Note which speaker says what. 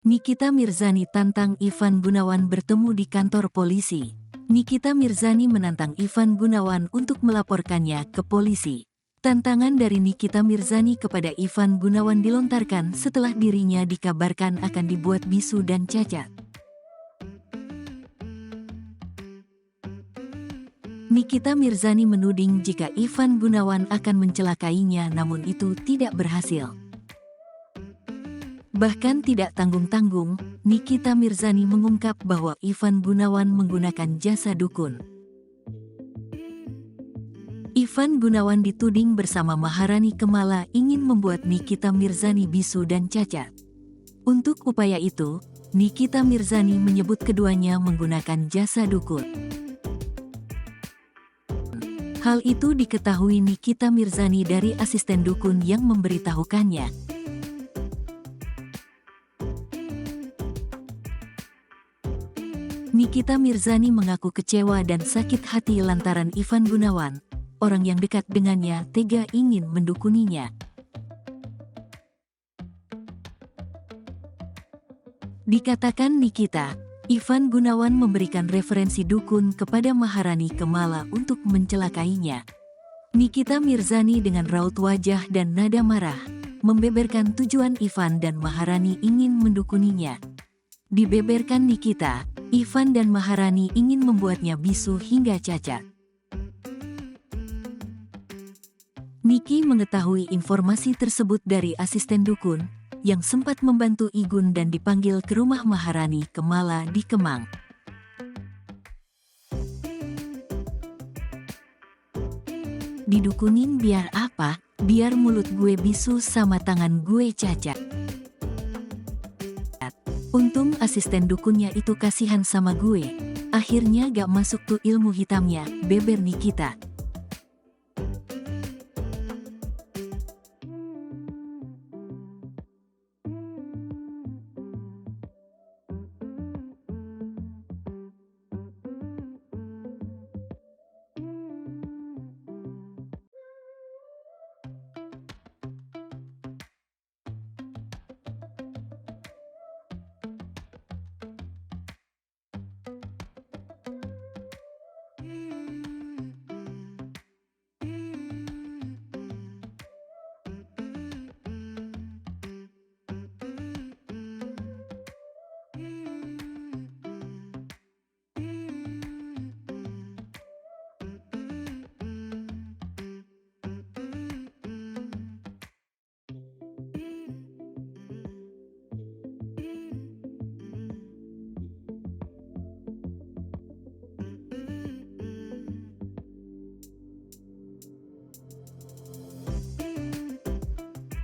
Speaker 1: Nikita Mirzani tantang Ivan Gunawan bertemu di kantor polisi. Nikita Mirzani menantang Ivan Gunawan untuk melaporkannya ke polisi. Tantangan dari Nikita Mirzani kepada Ivan Gunawan dilontarkan setelah dirinya dikabarkan akan dibuat bisu dan cacat. Nikita Mirzani menuding jika Ivan Gunawan akan mencelakainya, namun itu tidak berhasil. Bahkan tidak tanggung-tanggung, Nikita Mirzani mengungkap bahwa Ivan Gunawan menggunakan jasa dukun. Ivan Gunawan dituding bersama Maharani Kemala ingin membuat Nikita Mirzani bisu dan cacat. Untuk upaya itu, Nikita Mirzani menyebut keduanya menggunakan jasa dukun. Hal itu diketahui Nikita Mirzani dari asisten dukun yang memberitahukannya. Nikita Mirzani mengaku kecewa dan sakit hati lantaran Ivan Gunawan, orang yang dekat dengannya, tega ingin mendukuninya. Dikatakan Nikita, Ivan Gunawan memberikan referensi dukun kepada Maharani Kemala untuk mencelakainya. Nikita Mirzani dengan raut wajah dan nada marah, membeberkan tujuan Ivan dan Maharani ingin mendukuninya. Dibeberkan Nikita, Ivan dan Maharani ingin membuatnya bisu hingga cacat. Niki mengetahui informasi tersebut dari asisten dukun, yang sempat membantu Igun dan dipanggil ke rumah Maharani Kemala di Kemang. Didukunin biar apa? Biar mulut gue bisu sama tangan gue cacat. Untung asisten dukunnya itu kasihan sama gue. Akhirnya gak masuk tuh ilmu hitamnya, beber Nikita.